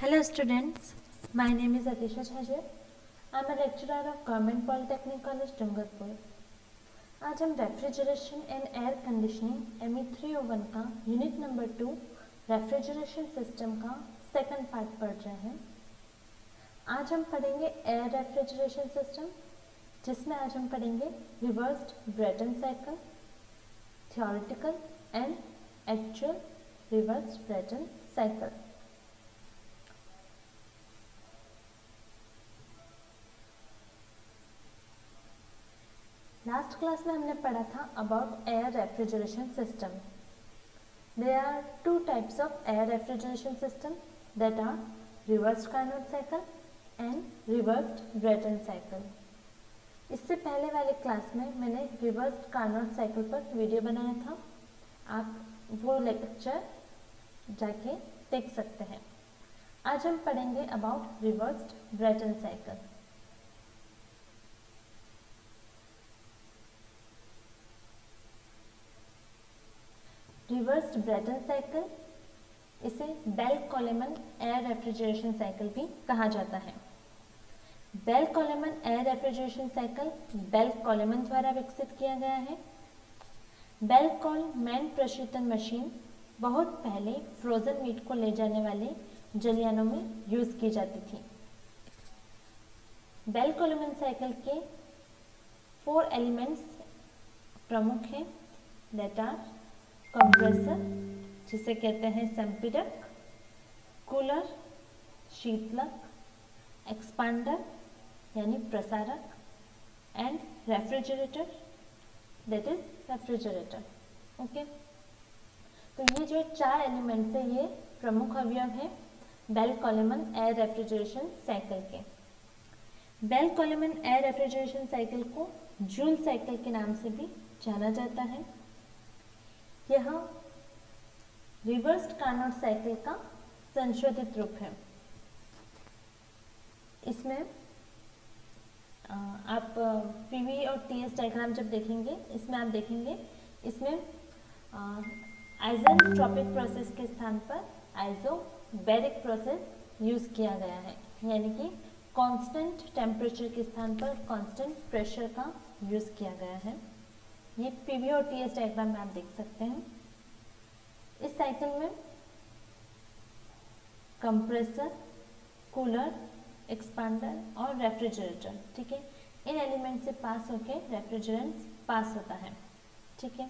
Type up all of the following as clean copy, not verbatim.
Hello students, my name is Atisha Chhajer. I am a lecturer of Government Polytechnic College, Dungarpur. आज हम refrigeration and air conditioning ME301 का unit number 2 refrigeration system का second part पढ़ रहे हैं। आज हम पढ़ेंगे एयर रेफ्रिजरेशन सिस्टम, जिसमें आज हम पढ़ेंगे reversed Brayton cycle, theoretical and actual reversed Brayton cycle. Last class में हमने पढ़ा था about air refrigeration system. There are two types of air refrigeration system that are reversed Carnot cycle and reversed Brayton cycle. इससे पहले वाले class में मैंने reversed Carnot cycle पर वीडियो बनाया था, आप वो लेक्चर जाके देख सकते हैं। आज हम पढ़ेंगे about reversed Brayton cycle. Reversed Brayton cycle, इसे Bell Coleman air refrigeration cycle भी कहा जाता है। Bell Coleman air refrigeration cycle Bell Coleman द्वारा विकसित किया गया है। बेल कोल मैन प्रशीतन मशीन बहुत पहले फ्रोजन मीट को ले जाने वाले जलयानों में यूज की जाती थी। बेल कोलेमन साइकिल के 4 एलिमेंट्स प्रमुख हैं, दैट आर कंप्रेसर, जिसे कहते हैं संपीड़क, कूलर शीतलक, एक्सपांडर यानी प्रसारक and refrigerator that is refrigerator. Okay, तो ये जो 4 एलिमेंट्स है ये प्रमुख अवयव है Bell Coleman air refrigeration cycle के। Bell Coleman air refrigeration cycle को जूल साइकिल के नाम से भी जाना जाता है। यह रिवर्स्ड कार्नोट साइकिल का संशोधित रूप है। इसमें आप पीवी और टीएस डायग्राम जब देखेंगे, इसमें आप देखेंगे इसमें आइसेंट्रोपिक प्रोसेस के स्थान पर आइसोबैरिक प्रोसेस यूज किया गया है, यानी कि कांस्टेंट टेम्परेचर के स्थान पर कांस्टेंट प्रेशर का यूज किया गया है। ये पीवी और टीएस डायग्राम में आप देख सकते हैं। इस साइकिल में कंप्रेसर, कूलर, एक्सपांडर और रेफ्रिजरेटर, ठीक है, इन एलिमेंट से पास होके रेफ्रिजरेंट पास होता है। ठीक है,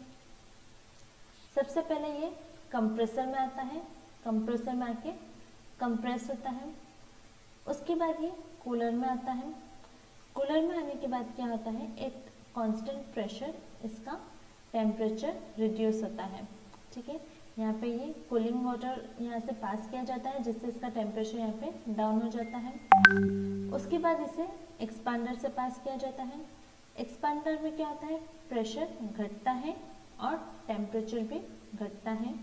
सबसे पहले ये कंप्रेसर में आता है, कंप्रेसर में आके कंप्रेस होता है। उसके बाद ये कूलर में आता है। कूलर में आने के बाद क्या होता है, एक कांस्टेंट प्रेशर, इसका टेम्परेचर रिड्यूस होता है। ठीक है, यहाँ पे ये कूलिंग वाटर यहाँ से पास किया जाता है, जिससे इसका टेम्परेचर यहाँ पे डाउन हो जाता है। उसके बाद इसे एक्सपांडर से पास किया जाता है। एक्सपांडर में क्या होता है, प्रेशर घटता है और टेम्परेचर भी घटता है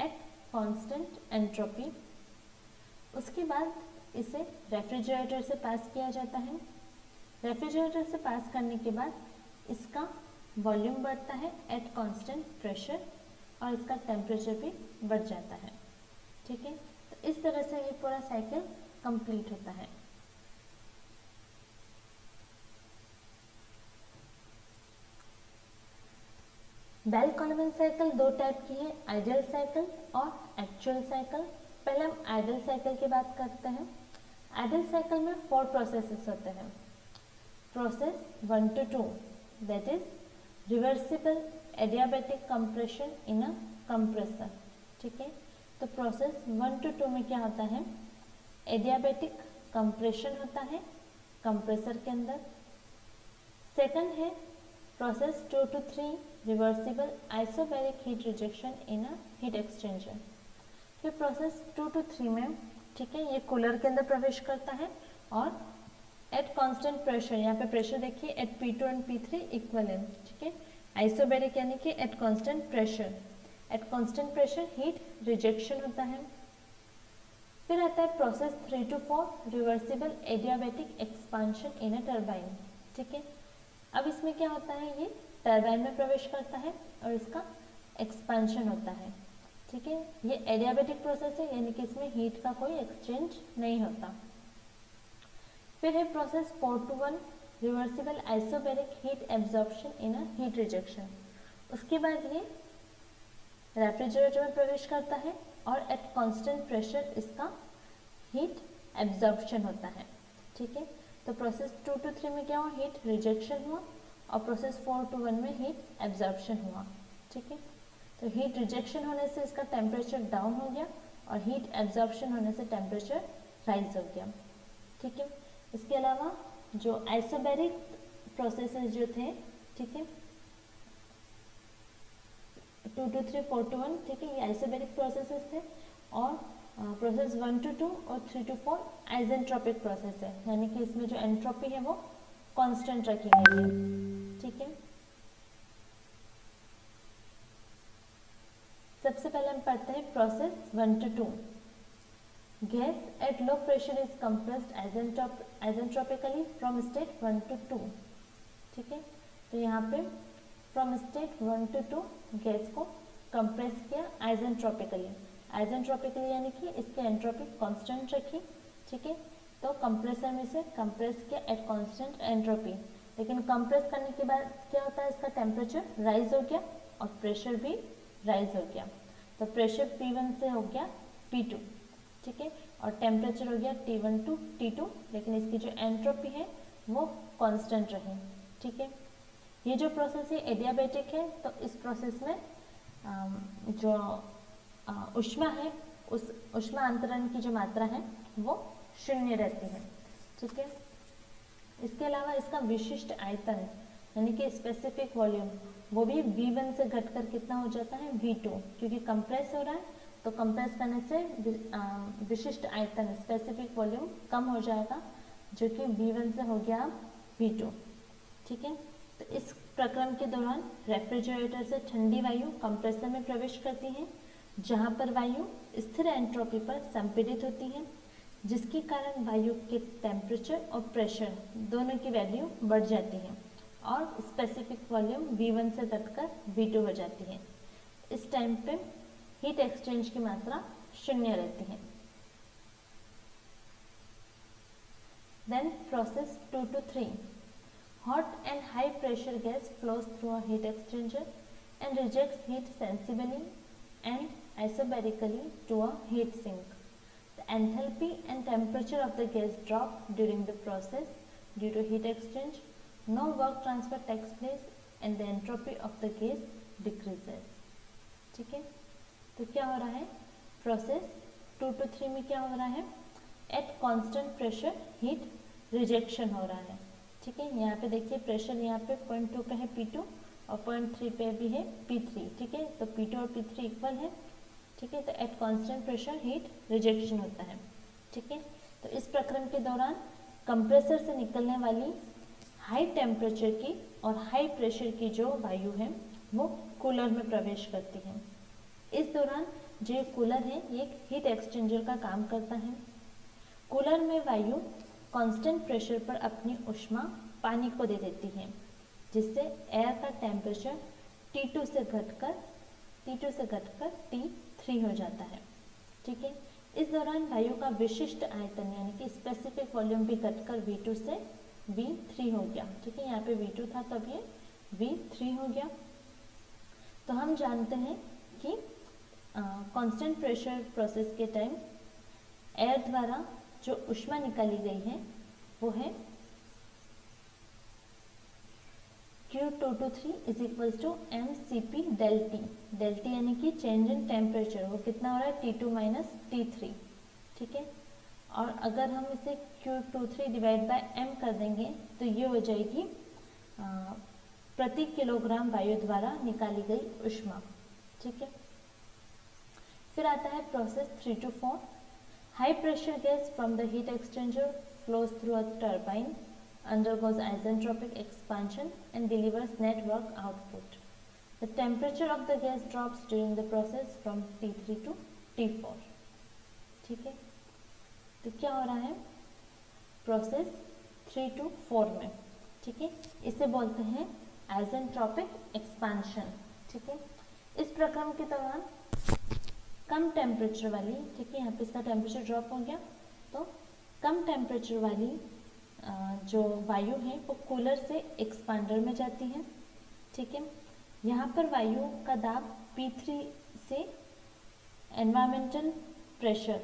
एट कांस्टेंट एंट्रोपी। उसके बाद इसे रेफ्रिजरेटर से पास किया जाता है। रेफ्रिजरेटर से पास करने के बाद इसका वॉल्यूम बढ़ता है एट कांस्टेंट प्रेशर और इसका टेम्परेचर भी बढ़ जाता है। ठीक है, तो इस तरह से ये पूरा साइकिल कंप्लीट होता है। बेल कोलेमन साइकिल 2 टाइप की है, आइडियल साइकिल और एक्चुअल साइकिल। पहले हम आइडियल साइकिल की बात करते हैं। आइडियल साइकिल में 4 प्रोसेसेस होते हैं। Process 1 to 2 that is reversible adiabatic compression in a compressor. ठीक है, तो प्रोसेस 1 to 2 में क्या होता है, एडियाबैटिक कंप्रेशन होता है कंप्रेसर के अंदर। सेकंड है process 2 to 3 reversible isobaric heat rejection in a heat exchanger. फिर प्रोसेस 2 to 3 में, ठीक है, ये कूलर के अंदर प्रवेश करता है और एट कांस्टेंट प्रेशर, यहाँ पे प्रेशर देखिए eight P2 and P3 equal है। ठीक है, आइसोबैरिक यानी कि at constant pressure, at constant pressure heat rejection होता है। फिर आता है process 3 to 4 reversible adiabatic expansion in a turbine. ठीक है, अब इसमें क्या होता है, ये टरबाइन में प्रवेश करता है और इसका एक्सपांशन होता है। ठीक है, ये एडियाबेटिक प्रोसेस है, यानी कि इसमें हीट का कोई एक्सचेंज नहीं होता। फिर है process 4-1 reversible isobaric heat absorption in a heat rejection. उसके बाद ये रेफ्रिजरेटर में प्रवेश करता है और एट कांस्टेंट प्रेशर इसका हीट एब्जॉर्प्शन होता है। ठीक है, तो प्रोसेस 2-3 में क्या हुआ, हीट रिजेक्शन हुआ, और प्रोसेस 4-1 में हीट एब्जॉर्प्शन हुआ। ठीक है, तो हीट रिजेक्शन होने से इसका टेम्परेचर डाउन हो गया और हीट एब्जॉर्प्शन होने से टेम्परेचर राइज हो गया। ठीक है, इसके अलावा जो आइसोबैरिक प्रोसेसेस जो थे, ठीक है, 2-3, 4-1, ठीक है, ये आइसोबैरिक प्रोसेसेस थे, और प्रोसेस 1-2 और 3-4 आइसेंट्रोपिक प्रोसेस है, यानी कि इसमें जो एंट्रोपी है वो कांस्टेंट रखी गई है। ठीक है, सबसे पहले हम पढ़ते हैं process 1-2। Gas at low pressure is compressed isentropically from state 1-2। ठीक है, तो यहाँ पे फ्रॉम स्टेट 1-2 गैस को कंप्रेस किया आइसेंट्रोपिकली यानी कि इसकी एंट्रोपी कांस्टेंट रखी। ठीक है, तो कंप्रेसर में से कंप्रेस किया एट कांस्टेंट एंट्रोपी, लेकिन कंप्रेस करने के बाद क्या होता है, इसका टेम्परेचर राइज हो गया और प्रेशर भी राइज हो गया। तो प्रेशर P1 से हो गया P2, ठीक है, और टेम्परेचर हो गया T1 to T2, लेकिन इसकी जो एंट्रोपी है वो कांस्टेंट रही। ठीक है, ये जो प्रोसेस है एडियाबेटिक है, तो इस प्रोसेस में जो ऊष्मा है, उस ऊष्मा अंतरण की जो मात्रा है वो शून्य रहती है। ठीक है, इसके अलावा इसका विशिष्ट आयतन यानी कि स्पेसिफिक वॉल्यूम वो भी V1 से घटकर कितना हो जाता है, V2, क्योंकि कंप्रेस हो रहा है, तो कंप्रेस करने से विशिष्ट आयतन स्पेसिफिक वॉल्यूम कम हो जाएगा, जो कि V1 से हो गया V2। ठीक है, तो इस प्रक्रम के दौरान रेफ्रिजरेटर से ठंडी वायु कंप्रेसर में प्रवेश करती है, जहां पर वायु स्थिर एंट्रोपी पर संपीड़ित होती है, जिसके कारण वायु के टेम्परेचर और प्रेशर दोनों की वैल्यू बढ़ जाती है और स्पेसिफिक वॉल्यूम V1 से घटकर V2 हो जाती है। इस टाइम पे हीट एक्सचेंज की मात्रा शून्य रहती है। Then process 2-3, hot and high pressure gas flows through a heat exchanger and rejects heat sensibly and isobarically to a heat sink. The enthalpy and temperature of the gas drop during the process due to heat exchange. No work transfer takes place and the entropy of the gas decreases. ठीक है, तो क्या हो रहा है, process 2-3 में क्या हो रहा है, at constant pressure heat rejection हो रहा है। ठीक है, यहाँ पे देखिए प्रेशर यहाँ पे 0.2 पे है P2 और 0.3 पे भी है P3। ठीक है, तो P2 और P3 इक्वल है। ठीक है, तो at constant pressure heat rejection होता है। ठीक है, तो इस प्रक्रम के दौरान कंप्रेसर से निकलने वाली हाई टेम्परेचर की और हाई प्रेशर की जो वायु है वो कूलर में प्रवेश करती है। इस दौरान जो कूलर है ये एक हीट एक्सचेंजर का काम करता है। कूलर में वायु कांस्टेंट प्रेशर पर अपनी ऊष्मा पानी को दे देती है, जिससे एयर का टेम्परेचर T2 से घटकर T3 हो जाता है। ठीक है, इस दौरान वायु का विशिष्ट आयतन यानी कि स्पेसिफिक वॉल्यूम भी घटकर V2 से V3 हो गया। ठीक है, यहाँ पे V2 था तब ये V3 हो गया। तो हम जानते हैं कि कांस्टेंट प्रेशर प्रोसेस के टाइम एयर द्वारा जो ऊष्मा निकाली गई है वो है Q2-3 is equal to mCp del T यानी कि चेंज इन टेम्परेचर, वो कितना हो रहा है T2 माइनस T3। ठीक है, और अगर हम इसे Q23 डिवाइड बाय m कर देंगे तो ये हो जाएगी प्रति किलोग्राम वायु द्वारा निकाली गई ऊष्मा। ठीक है, फिर आता है process 3-4। High pressure gas from the heat exchanger flows through a turbine, undergoes isentropic expansion and delivers net work output. The temperature of the gas drops during the process from T3 to T4. ठीक है, तो क्या हो रहा है process 3-4 में। ठीक है, इसे बोलते हैं आइसेंट्रोपिक एक्सपांशन। ठीक है, इस प्रक्रम के दौरान कम टेम्परेचर वाली, ठीक है, यहाँ पे इसका टेम्परेचर ड्रॉप हो गया, तो कम टेम्परेचर वाली जो वायु है वो कूलर से एक्सपांडर में जाती है, ठीक है। यहाँ पर वायु का दाब P3 से एनवायरमेंटल प्रेशर,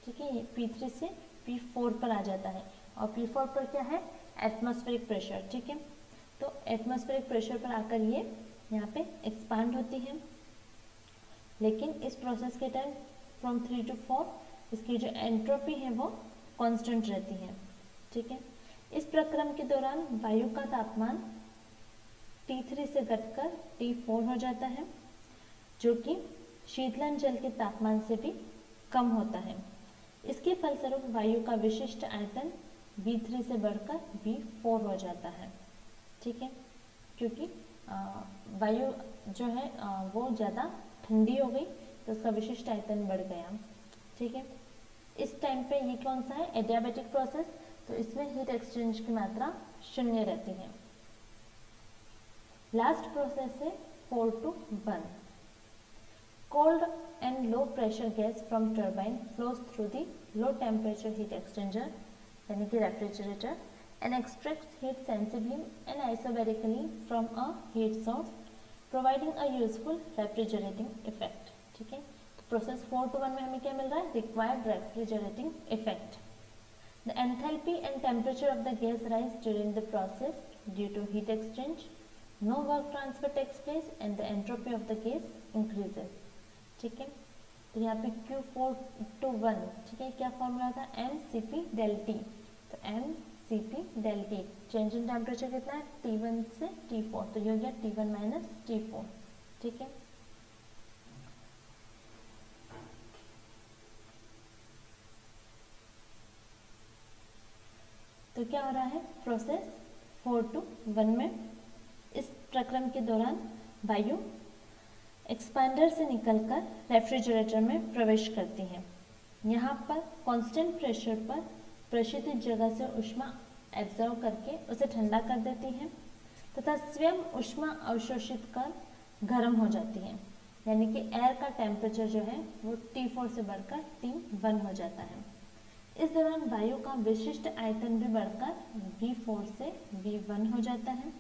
ठीक है, P3 से P4 पर आ जाता है, और P4 पर क्या है, एटमॉस्फेरिक प्रेशर, ठीक है। तो एटमॉस्फेरिक प्रेशर पर आकर ये यहाँ पे एक्सपांड होती है, लेकिन इस प्रोसेस के टाइम फ्रॉम 3 to 4 इसकी जो एंट्रोपी है वो कांस्टेंट रहती है, ठीक है। इस प्रक्रम के दौरान वायु का तापमान T3 से घटकर T4 हो जाता है, जो कि शीतलन जल के तापमान से भी कम होता है। इसके फलस्वरूप वायु का विशिष्ट आयतन V3 से बढ़कर V4 हो जाता है, ठीक है, क्योंकि वायु जो है वो ज़्यादा ठंडी हो गई तो उसका विशिष्ट आयतन बढ़ गया, ठीक है। इस टाइम पे ये कौन सा है, एडियाबैटिक प्रोसेस, तो इसमें हीट एक्सचेंज की मात्रा शून्य रहती है। लास्ट प्रोसेस है 4 to 1। Cold and low pressure gas from turbine flows through the low temperature heat exchanger यानी कि refrigerator and extracts heat sensibly and isobarically from a heat source, providing a useful refrigerating effect, ठीक है। तो process 4 to 1 में हमें क्या मिल रहा है, required refrigerating effect. The enthalpy and temperature of the gas rise during the process due to heat exchange. No work transfer takes place and the entropy of the gas increases, ठीक है। तो यहाँ पे Q4 to 1, ठीक है, क्या formula था, mCp del T, तो mCp del T change in temperature कितना है, T1 से T4, तो ये हो गया T1 माइनस T4, ठीक है। तो क्या हो रहा है, प्रोसेस 4 to 1 में इस प्रक्रम के दौरान वायु एक्सपांडर से निकलकर रेफ्रिजरेटर में प्रवेश करती है। यहाँ पर कांस्टेंट प्रेशर पर प्रशीतित जगह से ऊष्मा एब्जॉर्व करके उसे ठंडा कर देती है तथा स्वयं ऊष्मा अवशोषित कर गर्म हो जाती है, यानी कि एयर का टेम्परेचर जो है वो T4 से बढ़कर T1 हो जाता है। इस दौरान वायु का विशिष्ट आयतन भी बढ़कर V4 से V1 हो जाता है।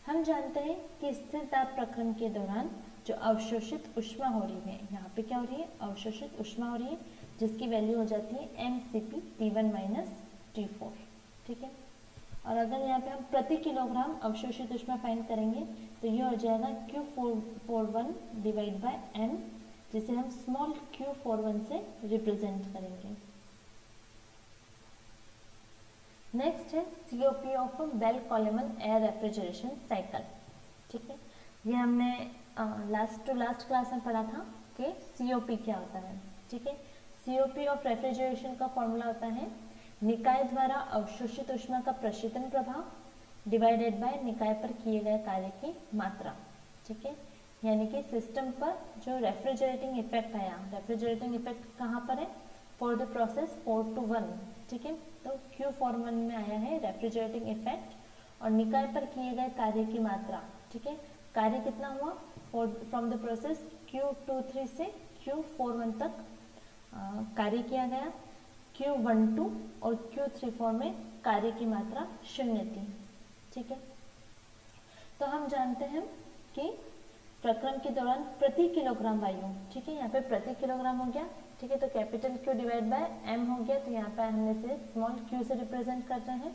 हम जानते हैं कि स्थिर ताप प्रक्रम के दौरान जो अवशोषित ऊष्मा हो रही है, यहाँ पे क्या हो रही है, अवशोषित ऊष्मा हो रही है, जिसकी वैल्यू हो जाती है mCp T1 माइनस T4, ठीक है। और अगर यहाँ पे हम प्रति किलोग्राम अवशोषित ऊष्मा फाइंड करेंगे तो ये हो जाएगा Q41 डिवाइड बाय m, जिसे हम स्मॉल q41 से रिप्रेजेंट करेंगे। नेक्स्ट है COP of Bell Coleman air refrigeration cycle, ठीक है। ये हमने लास्ट टू लास्ट क्लास में पढ़ा था कि COP क्या होता है, ठीक है। COP ऑफ रेफ्रिजरेशन का फॉर्मूला होता है निकाय द्वारा अवशोषित ऊष्मा का प्रशीतन प्रभाव डिवाइडेड बाय निकाय पर किए गए कार्य की मात्रा, ठीक है। यानी कि सिस्टम पर जो रेफ्रिजरेटिंग इफेक्ट आया, रेफ्रिजरेटिंग इफेक्ट कहाँ पर है, फॉर द प्रोसेस 4 to 1, ठीक है। तो Q41 में आया है रेफ्रिजरेटिंग इफेक्ट और निकाय पर किए गए कार्य की मात्रा, ठीक है। कार्य कितना हुआ, फ्रॉम द प्रोसेस Q23 से Q41 तक कार्य किया गया। Q12 और Q34 में कार्य की मात्रा 0 थी, ठीक है। तो हम जानते हैं कि प्रक्रम के दौरान प्रति किलोग्राम वायु, ठीक है, यहाँ पे प्रति किलोग्राम हो गया, ठीक है। तो capital Q divide by m हो गया, तो यहाँ पे हमने से स्मॉल q से रिप्रेजेंट करते हैं।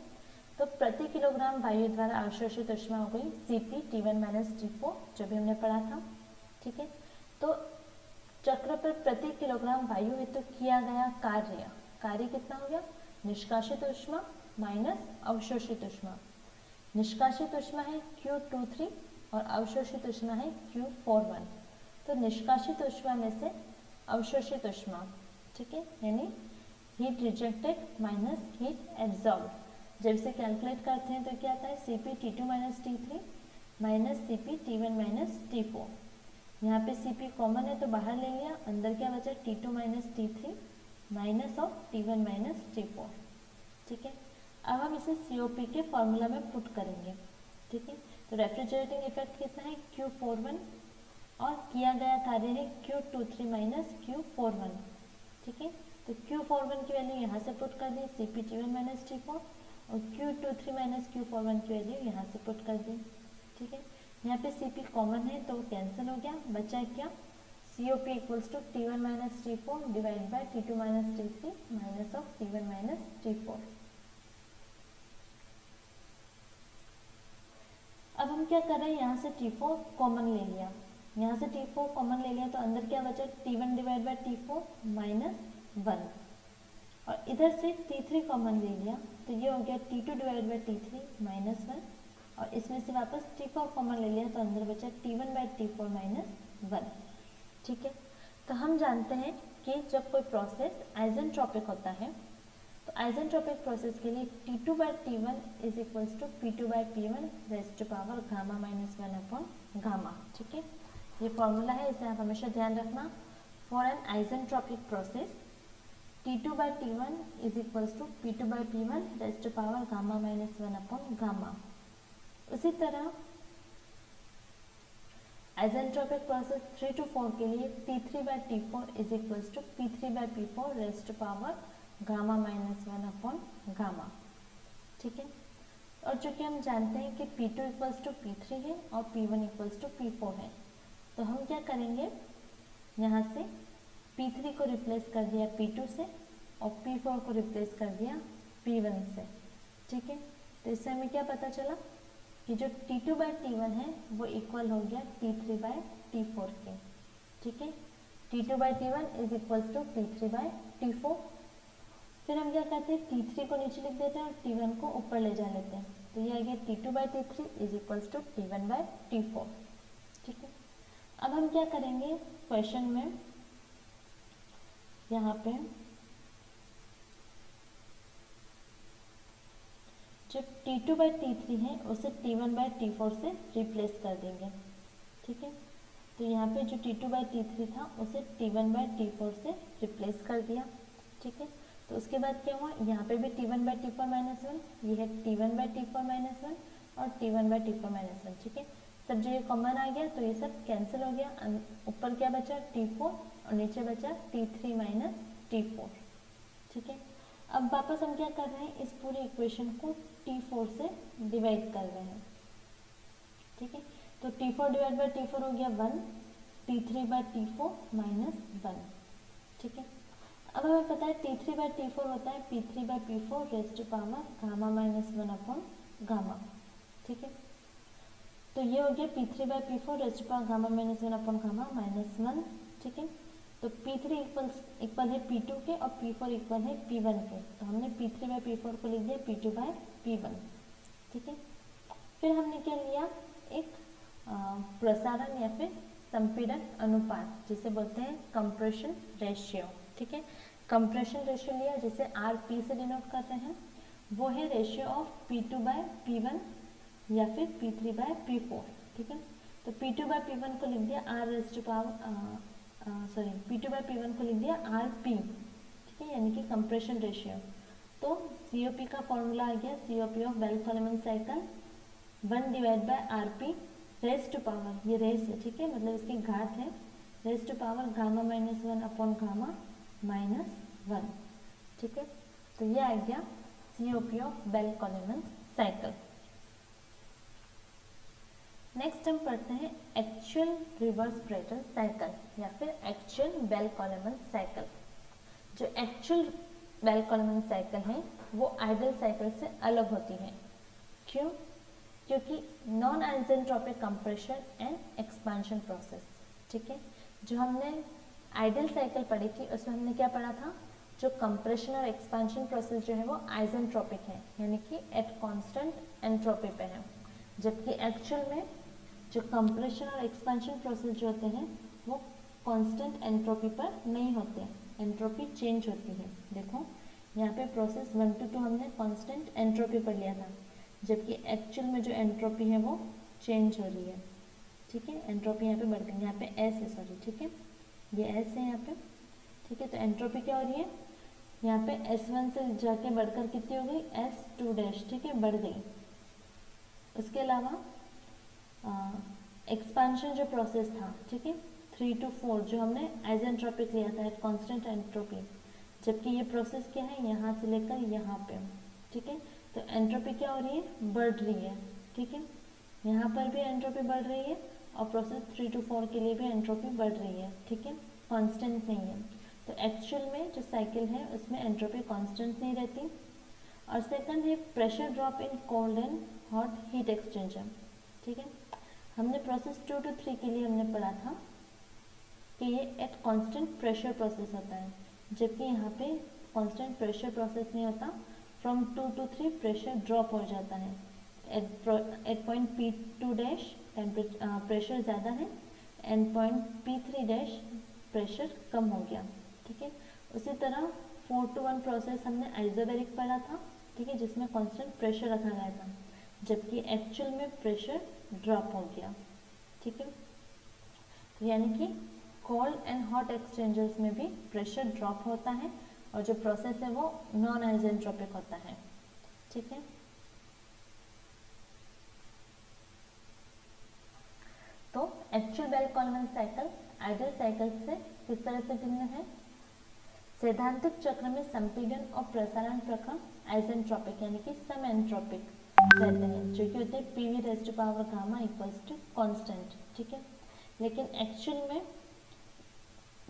तो प्रति किलोग्राम वायु द्वारा अवशोषित ऊष्मा हो गई Cp T1 माइनस T4, जो भी हमने पढ़ा था, ठीक है। तो चक्र पर प्रति किलोग्राम वायु हेतु किया गया कार्य कितना हो गया, निष्कासित ऊष्मा माइनस अवशोषित ऊष्मा। निष्कासित ऊष्मा है Q23 और अवशोषित ऊष्मा है Q41। तो निष्कासित ऊष्मा में से अवशोषित ऊष्मा, ठीक है, यानी heat rejected minus heat absorb, जब इसे कैलकुलेट करते हैं तो क्या आता है, Cp T2 minus T3 minus Cp T1 minus T4। यहाँ पे Cp कॉमन है तो बाहर ले लिया, अंदर क्या बचा, T2 minus T3 minus of T1 minus T4, ठीक है। अब हम इसे COP के फॉर्मूला में पुट करेंगे, ठीक है। तो रेफ्रिजरेटिंग इफेक्ट कितना है, Q41 और किया गया कार्य है Q23 माइनस Q41, ठीक है। तो Q41 की वैल्यू यहाँ से पुट कर दी CP_T1 माइनस T4 और Q23 माइनस Q41 की वैल्यू यहाँ से पुट कर दी, ठीक है। यहाँ पे CP कॉमन है तो कैंसिल हो गया, बचा क्या COP equals to T1 minus T4 divide by T2 minus T3 minus of T1 minus T4। अब हम क्या कर रहे हैं, यहाँ से T4 कॉमन ले लिया, यहाँ से T4 कॉमन ले लिया तो अंदर क्या बचा T1 divide by T4 minus 1 और इधर से T3 कॉमन ले लिया तो ये हो गया T2 divide by T3 minus 1 और इसमें से वापस T4 कॉमन ले लिया तो अंदर बचा T1 बाय T4 माइनस 1, ठीक है। तो हम जानते हैं कि जब कोई प्रोसेस आइसेंट्रोपिक होता है तो आइसेंट्रोपिक प्रोसेस के लिए T2 by T1 is equals to P2 by P1 raise to power gamma minus 1 upon gamma, ठीक है। ये फॉर्मूला है, इसे आप हमेशा ध्यान रखना। For an isentropic process T2 by T1 is equals to P2 by P1 raise to power gamma minus 1 upon gamma. उसी तरह आइसेंट्रोपिक प्रोसेस 3 to 4 के लिए T3 by T4 is equals to P3 by P4 raise to power gamma minus 1 upon gamma, ठीक है। और चूंकि हम जानते हैं कि P2 इक्वल्स टू P3 है और P1 इक्वल्स टू P4 है तो हम क्या करेंगे, यहाँ से P3 को रिप्लेस कर दिया P2 से और P4 को रिप्लेस कर दिया P1 से, ठीक है। तो इससे हमें क्या पता चला कि जो T2 बाय T1 है वो इक्वल हो गया T3 बाय T4 के, ठीक है। T2 by T1 is equals to T3 by T4। फिर हम क्या करते हैं T3 को नीचे लिख देते हैं और T1 को ऊपर ले जा लेते हैं तो ये आ गया T2 by T3 is equals to T1 by T4, ठीक है। अब हम क्या करेंगे क्वेश्चन में, यहाँ पे जो T2 बाय T3 है उसे T1 बाय T4 से रिप्लेस कर देंगे, ठीक है। तो यहाँ पे जो T2 बाय T3 था उसे T1 बाय T4 से रिप्लेस कर दिया, ठीक है। तो उसके बाद क्या हुआ, यहाँ पे भी T1 बाय T4 माइनस 1, ये है T1 बाय T4 माइनस 1 और T1 बाय T4 माइनस 1, ठीक है। सब जो ये कॉमन आ गया तो ये सब कैंसिल हो गया, ऊपर क्या बचा T4 और नीचे बचा T3 माइनस T4, ठीक है। अब वापस हम क्या कर रहे हैं, इस पूरे इक्वेशन को T4 से डिवाइड कर रहे हैं, ठीक है। तो T4 डिवाइड बाय T4 हो गया 1, T3 बाय T4 माइनस 1, ठीक है। अब हमें पता है T3 बाय T4 होता है P3 by P4 raise to power gamma minus 1 upon gamma, ठीक है। तो ये हो गया P3 by P4 raise to power gamma minus 1 upon gamma minus 1, ठीक है। तो P3 इक्वल है P2 के और P4 इक्वल है P1 के, तो हमने P3 बाय P4 को लिख दिया P2 बाय P1, ठीक है। फिर हमने क्या लिया, एक प्रसारण या फिर संपीड़न अनुपात जिसे बोलते हैं कंप्रेशन रेशियो, ठीक है। कंप्रेशन रेशियो लिया जिसे RP से डिनोट कर रहे हैं, वो है ratio of P2 by P1 या फिर P3 बाय P4, ठीक है। तो P2 बाय P1 को लिख दिया R raise to power P2 by P1 को लिख दिया RP, ठीक है, यानी कि कंप्रेशन रेशियो। तो COP का फॉर्मूला आ गया COP of Bell Coleman cycle 1 divide by RP raise to power, ये रेज़ है, ठीक है, मतलब इसकी घात है, raise to power gamma minus 1 upon gamma minus 1, ठीक है। तो ये आ गया COP of Bell Coleman cycle. Next हम पढ़ते हैं एक्चुअल रिवर्स ब्रेटल साइकिल या फिर एक्चुअल बेल कोलमन साइकिल। जो एक्चुअल बेल कोलमन साइकिल है वो आइडल साइकिल से अलग होती है। क्यों? क्योंकि non isentropic compression and expansion process, ठीक है। जो हमने आइडल साइकिल पढ़ी थी उसमें हमने क्या पढ़ा था, जो कंप्रेशन और एक्सपांशन प्रोसेस जो है वो आइसेंट्रोपिक है, यानी कि एट कांस्टेंट एंट्रोपी पे है, जबकि एक्चुअल में जो कंप्रेशन और एक्सपांशन प्रोसेस जो होते हैं वो कांस्टेंट एंट्रोपी पर नहीं होते, एंट्रोपी चेंज होती है। देखो यहाँ पे प्रोसेस 1 to 2 हमने कांस्टेंट एंट्रोपी पर लिया था, जबकि एक्चुअल में जो एंट्रोपी है वो चेंज हो रही है, ठीक है। एंट्रोपी यहाँ पे बढ़ गई, यहाँ पे एस है, सॉरी, ठीक है, ये एस है यहाँ पे, ठीक है। तो एंट्रोपी क्या हो रही है, यहाँ पे S1 से जाके बढ़कर कितनी हो गई, S2 डैश, ठीक है, बढ़ गई। उसके अलावा एक्सपेंशन जो प्रोसेस था, ठीक है, 3 to 4 जो हमने आइसेंट्रोपिक लिया था एट कांस्टेंट एंट्रोपी, जबकि ये प्रोसेस क्या है यहाँ से लेकर यहाँ पे, ठीक है। तो एंट्रोपी क्या हो रही है, बढ़ रही है, ठीक है। यहाँ पर भी एंट्रोपी बढ़ रही है और प्रोसेस 3 to 4 के लिए भी एंट्रोपी बढ़ रही है, ठीक है, कांस्टेंट नहीं है। तो एक्चुअल में जो साइकिल है उसमें एंट्रोपी कांस्टेंट नहीं रहती। और सेकंड है pressure drop in cold and hot heat exchanger, ठीक है। हमने प्रोसेस 2 to 3 के लिए हमने पढ़ा था कि ये एट कांस्टेंट प्रेशर प्रोसेस होता है, जबकि यहाँ पे कांस्टेंट प्रेशर प्रोसेस नहीं होता। फ्रॉम 2 to 3 प्रेशर ड्रॉप हो जाता है। Eight point P2 dash pressure ज़्यादा है and point P3 dash pressure कम हो गया, ठीक है। उसी तरह 4 to 1 प्रोसेस हमने आइसोबैरिक पढ़ा था, ठीक है, जिसमें कांस्टेंट प्रेशर रखा गया था, जबकि एक्चुअल में प्रेशर ड्रॉप हो गया, ठीक है। तो यानी कि कोल्ड एंड हॉट एक्सचेंजर्स में भी प्रेशर ड्रॉप होता है और जो प्रोसेस है वो नॉन आइसेंट्रोपिक होता है, ठीक है। तो actual Bell Coleman cycle ideal cycle से किस तरह से भिन्न है। सैद्धांतिक चक्र में संपीड़न और प्रसारण प्रक्रम आइसेंट्रोपिक यानी कि सम एंट्रोपिक रहते हैं, जो कि होते हैं PV raised to power gamma equals to constant, ठीक है। लेकिन एक्चुअल में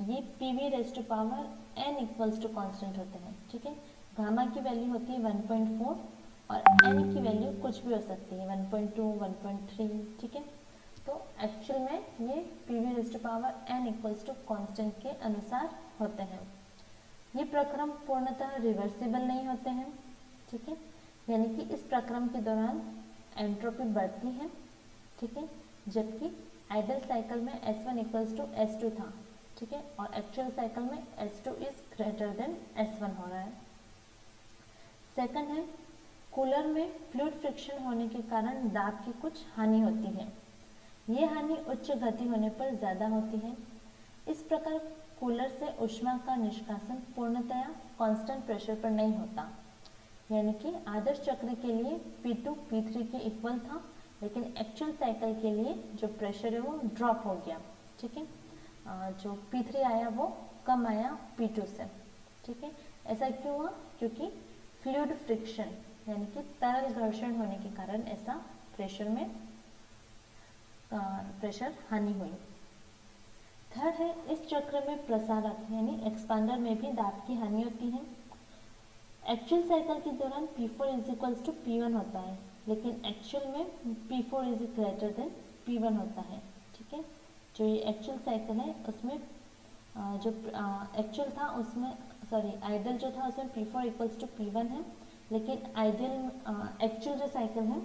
ये PV raised to power n equals to constant होते हैं, ठीक है। गामा की वैल्यू होती है 1.4 और n की वैल्यू कुछ भी हो सकती है 1.2, 1.3, ठीक है। तो एक्चुअल में ये PV raised to power n equals to constant के अनुसार होते हैं। ये प्रक्रम पूर्णतः रिवर्सिबल नहीं होते हैं, ठीक है, यानी कि इस प्रक्रम के दौरान एंट्रोपी बढ़ती है, ठीक है, जबकि आइडियल साइकिल में S1 इक्वल्स टू S2 था, ठीक है, और एक्चुअल साइकिल में S2 is greater than S1 हो रहा है। सेकंड है कूलर में फ्लूइड फ्रिक्शन होने के कारण दाब की कुछ हानि होती है। ये हानि उच्च गति होने पर ज़्यादा होती है। इस प्रकार कूलर से ऊष्मा का निष्कासन पूर्णतया कांस्टेंट प्रेशर पर नहीं होता, यानी कि आदर्श चक्र के लिए P2 P3 के इक्वल था, लेकिन एक्चुअल साइकिल के लिए जो प्रेशर है वो ड्रॉप हो गया, ठीक है। जो P3 आया वो कम आया P2 से, ठीक है। ऐसा क्यों हुआ, क्योंकि फ्लूइड फ्रिक्शन यानी कि तरल घर्षण होने के कारण ऐसा प्रेशर हानि हुई। थर्ड है इस चक्र में प्रसारक यानी एक्सपांडर में भी दाब की हानि होती है। एक्चुअल साइकिल के दौरान P4 is equals to P1 होता है, लेकिन एक्चुअल में P4 is greater than P1 होता है, ठीक है। जो ये एक्चुअल साइकिल है उसमें जो एक्चुअल था उसमें आइडियल जो था उसमें P4 इक्वल्स टू P1 है, लेकिन आइडियल एक्चुअल जो साइकिल है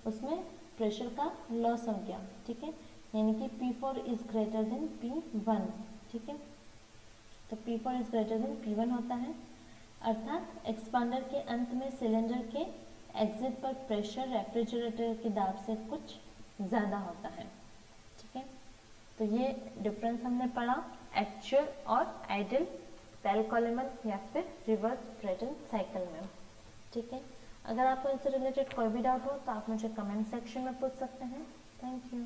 उसमें प्रेशर का लॉस हो गया, ठीक है, यानी कि P4 is greater than P1, ठीक है। तो P4 is greater than P1 होता है, अर्थात एक्सपांडर के अंत में सिलेंडर के एग्जिट पर प्रेशर रेफ्रिजरेटर के दाब से कुछ ज़्यादा होता है, ठीक है। तो ये डिफरेंस हमने पढ़ा एक्चुअल और आइडियल बेल कॉलमैन या फिर रिवर्स ब्रेटन साइकिल में, ठीक है। अगर आपको इससे रिलेटेड कोई भी डाउट हो तो आप मुझे कमेंट सेक्शन में पूछ सकते हैं। Thank you.